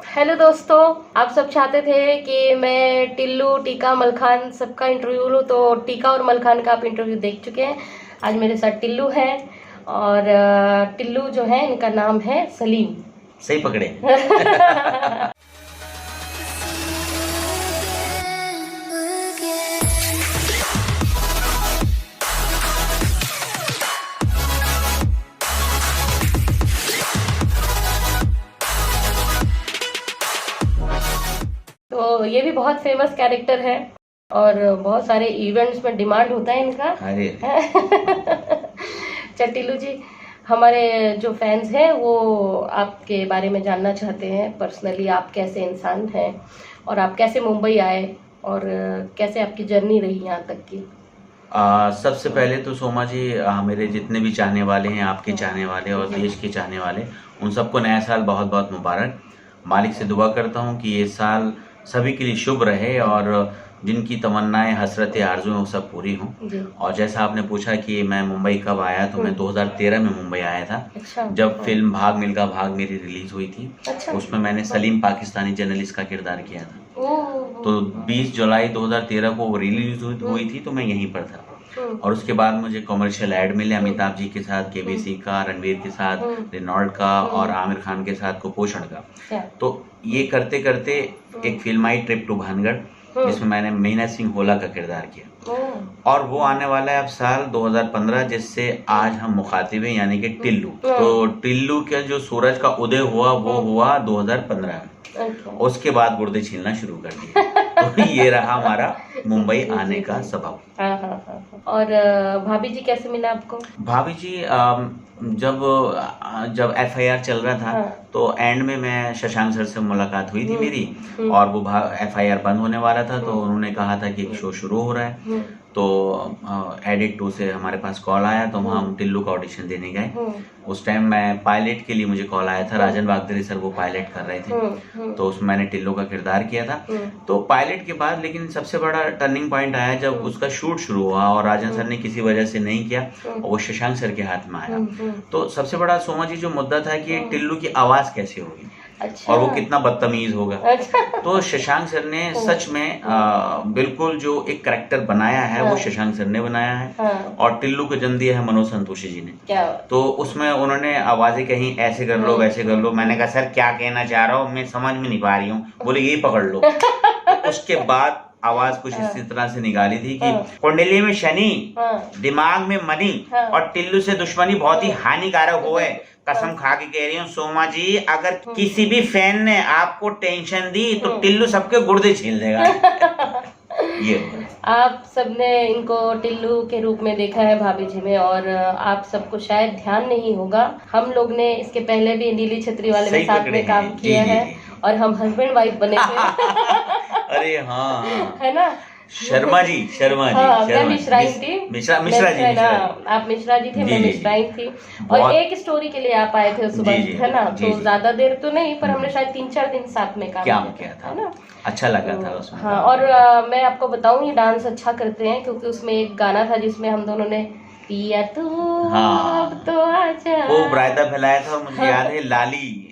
Hello दोस्तों, आप सब चाहते थे कि मैं टिल्लू, टीका, मलखान सबका इंटरव्यू लूँ, तो टीका और मलखान का आप इंटरव्यू देख चुके हैं। आज मेरे साथ टिल्लू है और टिल्लू जो है इनका नाम है सलीम। सही पकड़े। तो ये भी बहुत फेमस कैरेक्टर है और बहुत सारे इवेंट्स में डिमांड होता है इनका। अरे टिल्लू जी, हमारे जो फैंस हैं वो आपके बारे में जानना चाहते हैं पर्सनली, आप कैसे इंसान हैं और आप कैसे मुंबई आए और कैसे आपकी जर्नी रही यहाँ तक की। सबसे पहले तो सोमा जी, मेरे जितने भी चाहने वाले हैं, आपके चाहने वाले और देश के चाहने वाले, उन सबको नया साल बहुत बहुत मुबारक। मालिक से दुआ करता हूँ कि ये साल सभी के लिए शुभ रहे और जिनकी तमन्नाएं, हसरतें, आरज़ू हैं वो सब पूरी हों। और जैसा आपने पूछा कि मैं मुंबई कब आया, तो मैं 2013 में मुंबई आया था। अच्छा। जब फिल्म भाग मिल्खा भाग मेरी रिलीज हुई थी। अच्छा। उसमें मैंने सलीम पाकिस्तानी जर्नलिस्ट का किरदार किया था। तो ओह। 20 जुलाई 2013 को वो रिलीज हुई थी, तो मैं यहीं पर था। और उसके बाद मुझे कमर्शियल ऐड मिले अमिताभ जी के साथ, केबीसी का, रणवीर के साथ, रेनॉल्ड का और आमिर खान के साथ कुपोषण का। तो ये करते करते एक फिल्म आई ट्रिप टू भानगढ़, जिसमें मैंने मीना सिंह होला का किरदार किया। और वो आने वाला है अब साल 2015, जिससे आज हम मुखातिब हैं, यानी कि टिल्लू। तो टिल्लू का जो सूरज का उदय हुआ वो हुआ 2015 में। उसके बाद गुर्दे छीलना शुरू कर दिए। तो ये रहा हमारा मुंबई आने का सबब। और भाभी जी कैसे मिला आपको? भाभी जी, जब FIR चल रहा था, तो एंड में मैं शशांक सर से मुलाकात हुई थी मेरी, और वो FIR बंद होने वाला था, तो उन्होंने कहा था कि एक शो शुरू हो रहा है। तो एडिट 2 से हमारे पास कॉल आया, तो वहाँ हम टिल्लू का ऑडिशन देने गए। उस टाइम मैं पायलट के लिए मुझे कॉल आया था, राजन बागदरी सर वो पायलट कर रहे थे, तो उसमें मैंने टिल्लू का किरदार किया था। तो पायलट के बाद लेकिन सबसे बड़ा टर्निंग पॉइंट आया जब उसका शूट शुरू हुआ और राजन सर ने किसी वजह से नहीं किया और वो शशांक सर के हाथ में आया। तो सबसे बड़ा सोमा जी जो मुद्दा था कि टिल्लू की आवाज कैसे होगी। अच्छा। और वो कितना बदतमीज होगा। अच्छा। तो शशांक सर ने सच में बिल्कुल जो एक कैरेक्टर बनाया है वो शशांक सर ने बनाया है। और टिल्लू को जन्म दिया है मनोज संतोषी जी ने। क्या? तो उसमें उन्होंने आवाजें कहीं ऐसे कर लो, वैसे कर लो। मैंने कहा सर क्या कहना चाह रहा हूँ, मैं समझ में नहीं पा रही हूँ। बोले यही पकड़ लो। तो उसके बाद आवाज कुछ इसी तरह से निकाली थी कि कुंडली में शनि, दिमाग में मनी और टिल्लू से दुश्मनी बहुत ही हानिकारक हो है। कसम खा के कह रही हूँ सोमा जी, अगर किसी भी फैन ने आपको टेंशन दी तो टिल्लू सबके गुर्दे छील देगा। ये आप सबने इनको टिल्लू के रूप में देखा है भाभी जी में, और आप सबको शायद ध्यान नहीं होगा, हम लोग ने इसके पहले भी नीली छतरी वाले में साथ में काम किया है और हम हस्बैंड वाइफ बने थे। अरे हाँ, है ना? शर्मा जी। मैं मिश्राइन थी। मिश्रा जी ना, आप मिश्रा जी थे, मैं मिश्राइन थी। और एक स्टोरी के लिए आप आए थे उस वक्त, है ना? तो ज्यादा देर तो नहीं, पर हमने शायद 3-4 दिन साथ में काम किया था, है ना? अच्छा लगा था उसमें। हाँ, और मैं आपको बताऊं, ये डांस अच्छा करते हैं, क्योंकि उसमें एक गाना था जिसमें हम दोनों ने पिया तू अब तो आजा, वो रायता फैलाया था। मुझे याद है,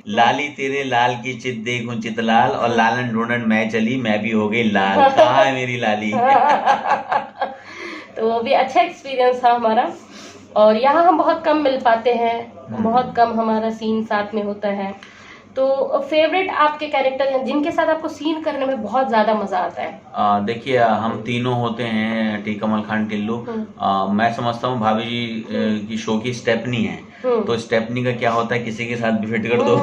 लाली तेरे लाल की चित देखूं चितलाल, और लालन ढूंढन मैं चली, मैं भी हो गई लाल, कहाँ है मेरी लाली। तो वो भी अच्छा एक्सपीरियंस था हमारा। और यहाँ हम बहुत कम मिल पाते हैं, बहुत कम हमारा सीन साथ में होता है। तो फेवरेट आपके कैरेक्टर हैं जिनके साथ आपको सीन करने में बहुत ज्यादा मजा आता है? देखिए, हम तीनों होते हैं, टीका, मलखान, टिल्लू। मैं समझता हूँ भाभी जी की शो की स्टेपनी है। तो स्टेपनी का क्या होता है, किसी के साथ भी फिट कर दो।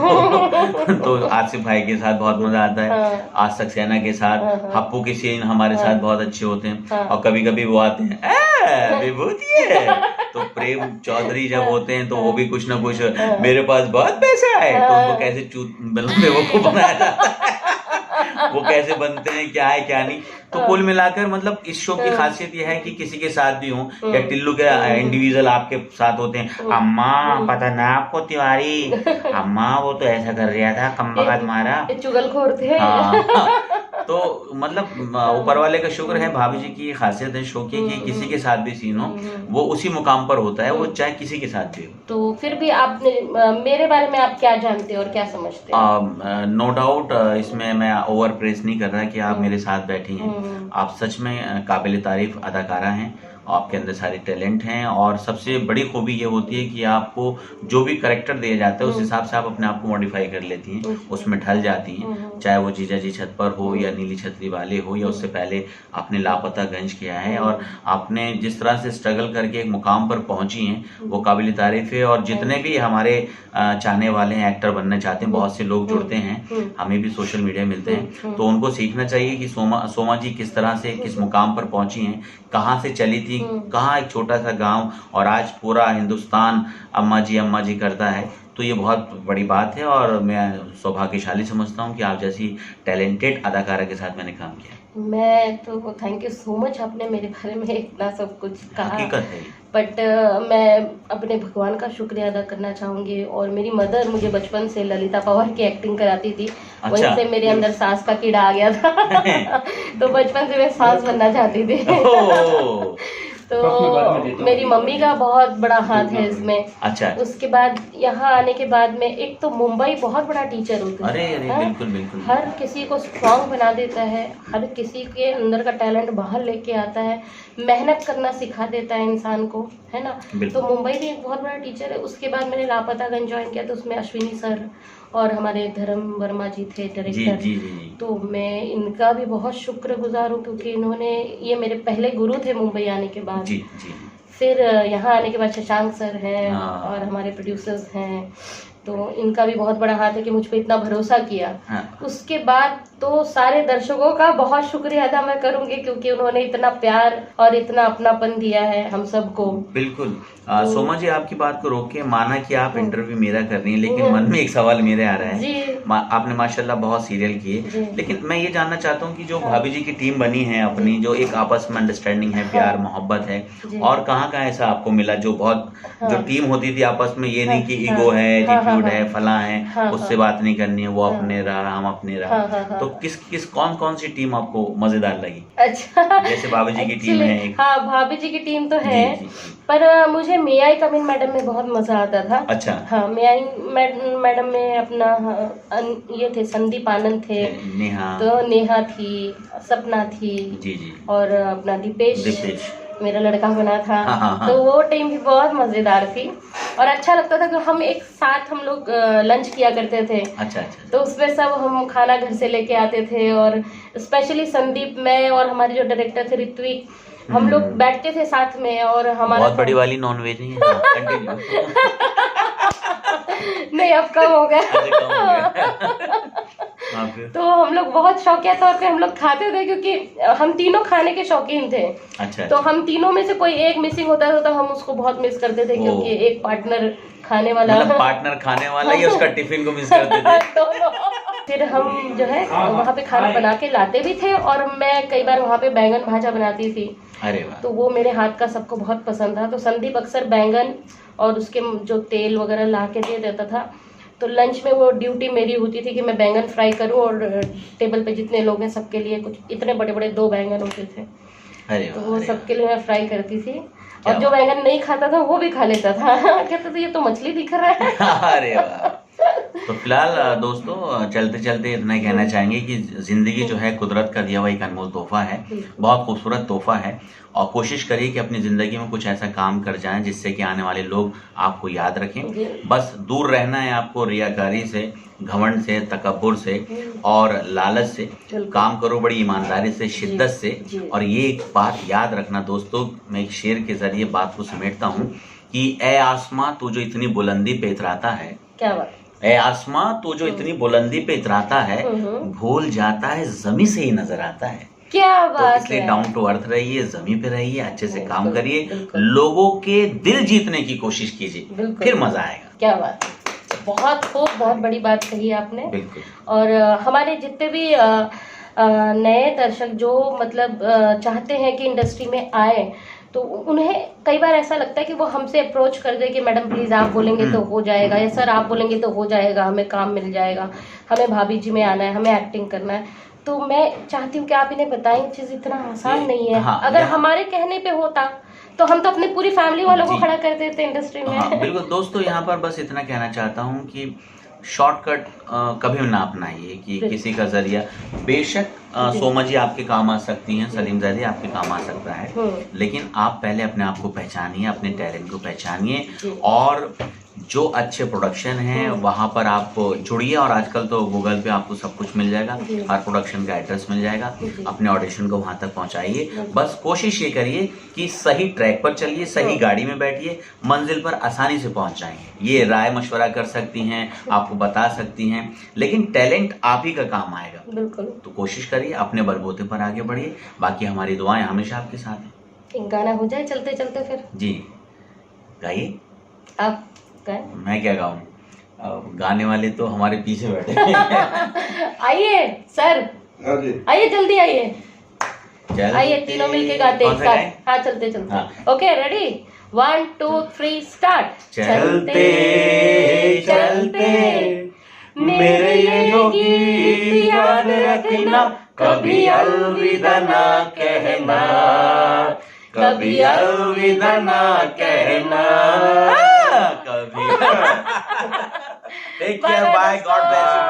तो आसिफ भाई के साथ बहुत मजा आता है, आज सक्सेना के साथ, हप्पू के सीन हमारे साथ बहुत अच्छे होते हैं। और कभी कभी वो आते हैं विभूति है, तो प्रेम चौधरी जब होते हैं तो वो भी कुछ ना कुछ, मेरे पास बहुत पैसा है, तो उनको कैसे बेवकूफ बनाया जाता है, वो कैसे बनते हैं, क्या है क्या नहीं। तो कुल मिलाकर मतलब इस शो की खासियत यह है कि किसी के साथ भी हो, या टिल्लू के इंडिविजुअल आपके साथ होते हैं, अम्मा पता ना आपको तिवारी, अम्मा वो तो ऐसा कर रहा था, कम बगत मारा, चुगलखोर थे। हाँ। तो मतलब ऊपर वाले का शुक्र है, भाभी जी की खासियत है शो की कि किसी के साथ भी सीन हो वो उसी मुकाम पर होता है, वो चाहे किसी के साथ भी हो। तो फिर भी आपने मेरे बारे में आप क्या जानते हो और क्या समझते हैं? नो डाउट, इसमें मैं ओवर प्रेस नहीं कर रहा कि आप मेरे साथ बैठी हैं। आप सच में काबिल तारीफ अदाकारा हैं, आपके अंदर सारे टैलेंट हैं, और सबसे बड़ी खूबी ये होती है कि आपको जो भी करेक्टर दिया जाता है उस हिसाब से आप अपने आप को मॉडिफाई कर लेती हैं, उसमें ढल जाती हैं। चाहे वो जीजा जी छत पर हो या नीली छतरी वाले हो या उससे पहले आपने लापता गंज किया है, और आपने जिस तरह से स्ट्रगल करके एक मुकाम पर पहुंची हैं वो काबिल तारीफ है। और जितने भी हमारे चाहने वाले हैं, एक्टर बनना चाहते हैं, बहुत से लोग जुड़ते हैं, हमें भी सोशल मीडिया मिलते हैं, तो उनको सीखना चाहिए कि सोमा जी किस तरह से किस मुकाम पर पहुंची हैं, कहाँ से चली थी, कहाँ एक छोटा सा गांव और आज पूरा हिंदुस्तान अम्मा जी करता है। तो ये बहुत बड़ी बात है और मैं सौभाग्यशाली समझता हूँ कि आप जैसी टैलेंटेड अदाकारा के साथ मैंने काम किया। मैं तो थैंक यू सो मच, आपने मेरे बारे में इतना सब कुछ कहा। हकीकत है। बट मैं अपने भगवान का शुक्रिया अदा करना चाहूंगी, और मेरी मदर मुझे बचपन से ललिता पवार की एक्टिंग कराती थी। अच्छा। वहीं से मेरे अंदर सास का कीड़ा आ गया था तो बचपन से मैं सास बनना चाहती थी तो मेरी मम्मी का बहुत बड़ा हाथ है इसमें। अच्छा। उसके बाद यहाँ आने के बाद में एक तो मुंबई बहुत बड़ा टीचर होता है। अरे बिल्कुल बिल्कुल। हर किसी को स्ट्रांग बना देता है, हर किसी के अंदर का टैलेंट बाहर लेके आता है, मेहनत करना सिखा देता है इंसान को, है ना। तो मुंबई भी एक बहुत बड़ा टीचर है। उसके बाद मैंने लापतागंज ज्वाइन किया, तो उसमें अश्विनी सर और हमारे धर्म वर्मा जी थे डायरेक्टर। जी। तो मैं इनका भी बहुत शुक्रगुजार हूँ, क्योंकि इन्होंने, ये मेरे पहले गुरु थे मुंबई आने के बाद। जी। फिर यहाँ आने के बाद शशांक सर हैं और हमारे प्रोड्यूसर्स हैं, तो इनका भी बहुत बड़ा हाथ है कि मुझ पे इतना भरोसा किया। उसके बाद तो सारे दर्शकों का बहुत शुक्रिया अदा मैं करूंगी, क्योंकि उन्होंने इतना प्यार और इतना अपनापन दिया है हम सबको। बिल्कुल। सोमा जी, आपकी बात को रोक के माना कि आप इंटरव्यू मेरा कर रही हैं, लेकिन मन में एक सवाल मेरे आ रहा है। आपने माशाल्लाह बहुत सीरियल किए, लेकिन मैं ये जानना चाहता हूँ कि जो भाभी जी की टीम बनी है अपनी, जो एक आपस में अंडरस्टैंडिंग है, प्यार मोहब्बत है, और कहाँ ऐसा आपको मिला जो बहुत जो टीम होती थी आपस में, ये नहीं कि ईगो है, एटीट्यूड है, फला है, उससे बात नहीं करनी है, वो अपने रहा हम अपने रहा, तो किस कौन सी टीम आपको मजेदार लगी? अच्छा, जैसे भाभी जी की टीम है एक। हाँ, भाभी जी की टीम तो है, पर मुझे मे आई कम इन मैडम में बहुत मजा आता था। अच्छा। हाँ, मे आई मैडम में अपना ये थे संदीप आनंद थे, नेहा थी, सपना थी, जी, और अपना दीपेश मेरा लड़का बना था। हाँ। तो वो टीम भी बहुत मजेदार थी और अच्छा लगता था कि हम एक साथ हम लोग लंच किया करते थे। अच्छा। तो उसमें सब हम खाना घर से लेके आते थे, और स्पेशली संदीप, मैं और हमारे जो डायरेक्टर थे ऋत्विक, हम लोग बैठते थे साथ में। और हमारा बहुत बड़ी वाली नॉन वेज नहीं है नहीं, अब कम हो गया तो हम लोग बहुत शौकिया तौर पे हम लोग खाते थे, क्योंकि हम तीनों खाने के शौकीन थे। अच्छा। तो हम तीनों में से कोई एक मिसिंग होता था तो हम उसको बहुत मिस करते थे, क्योंकि एक पार्टनर खाने वाला, मतलब पार्टनर खाने वाला या उसका टिफिन को मिस करते थे फिर हम जो है वहाँ पे खाना बना के लाते भी थे, और मैं कई बार वहाँ पे बैंगन भाजा बनाती थी। अरे वाह। तो वो मेरे हाथ का सबको बहुत पसंद था। तो संदीप अक्सर बैंगन और उसके जो तेल वगैरह ला के दे देता था। तो लंच में वो ड्यूटी मेरी होती थी कि मैं बैंगन फ्राई करूं, और टेबल पे जितने लोग हैं सबके लिए कुछ इतने बड़े बड़े 2 बैंगन होते थे। तो वो सबके लिए मैं फ्राई करती थी, और जो बैंगन नहीं खाता था वो भी खा लेता था कहता था ये तो मछली दिख रहा है अरे वाह। तो फिलहाल दोस्तों, चलते चलते इतना ही कहना चाहेंगे कि जिंदगी जो है कुदरत का दिया हुआ एक अनमोल तोहफा है, बहुत खूबसूरत तोहफा है, और कोशिश करिए कि अपनी जिंदगी में कुछ ऐसा काम कर जाएं जिससे कि आने वाले लोग आपको याद रखें। बस दूर रहना है आपको रियाकारी से, घमंड से, तकब्बुर से और लालच से। काम करो बड़ी ईमानदारी से, शिद्दत से। और ये एक बात याद रखना दोस्तों, मैं एक शेर के जरिए बात को समेटता हूँ कि ए आसमां तू जो इतनी बुलंदी पे इतराता है, क्या बात, ए आसमां तू जो इतनी बुलंदी पे इतराता है, भूल जाता है जमी से ही नजर आता है। क्या बात है। तो इसलिए डाउन टू अर्थ रहिए, जमीन पे रहिए, अच्छे से काम करिए, लोगों के दिल जीतने की कोशिश कीजिए, फिर मजा आएगा। क्या बात, बहुत खूब, बहुत बड़ी बात कही आपने। बिल्कुल। और हमारे जितने भी नए दर्शक जो मतलब चाहते हैं कि इंडस्ट्री में आए, तो उन्हें कई बार ऐसा लगता है कि वो हमसे अप्रोच कर दे कि मैडम प्लीज़ आप बोलेंगे तो हो जाएगा, या सर आप बोलेंगे तो हो जाएगा, हमें काम मिल जाएगा, हमें भाभी जी में आना है, हमें एक्टिंग करना है। तो मैं चाहती हूँ कि आप इन्हें बताएं, चीज इतना आसान नहीं है। हाँ, अगर हमारे कहने पे होता तो हम तो अपनी पूरी फैमिली वालों को खड़ा कर देते इंडस्ट्री में। हाँ, बिल्कुल दोस्तों, यहाँ पर बस इतना कहना चाहता हूँ कि शॉर्टकट कभी ना अपनाइए कि किसी का जरिया। बेशक सोमा जी आपके काम आ सकती हैं, सलीम ज़ैदी आपके काम आ सकता है, लेकिन आप पहले अपने आप को पहचानिए, अपने टैलेंट को पहचानिए, और जो अच्छे प्रोडक्शन हैं वहाँ पर आप जुड़िए। और आजकल तो गूगल पे आपको सब कुछ मिल जाएगा, हर प्रोडक्शन का एड्रेस मिल जाएगा, अपने ऑडिशन को वहाँ तक पहुँचाइए। बस कोशिश ये करिए कि सही ट्रैक पर चलिए, सही गाड़ी में बैठिए, मंजिल पर आसानी से पहुँच जाएंगे। ये राय मशवरा कर सकती हैं, आपको बता सकती हैं, लेकिन टैलेंट आप ही का काम आएगा। बिल्कुल। तो कोशिश करिए, अपने बलबूते पर आगे बढ़िए। बाकी हमारी दुआएं हमेशा आपके साथ हैं। एक गाना हो जाए चलते चलते फिर। जी गाइए। आप गाएं? मैं क्या गाऊं? गाने वाले तो हमारे पीछे बैठे आइए सर, आइए जल्दी आइए, आइए तीनों मिलके गाते एक साथ। हाँ चलते चलते। Okay ready, 1 2 3 start. चलते चलते मेरे ये गीत याद रखना, कभी अलविदा ना कहना, कभी अलविदा ना कहना, कभी। Take care, bye, God bless you.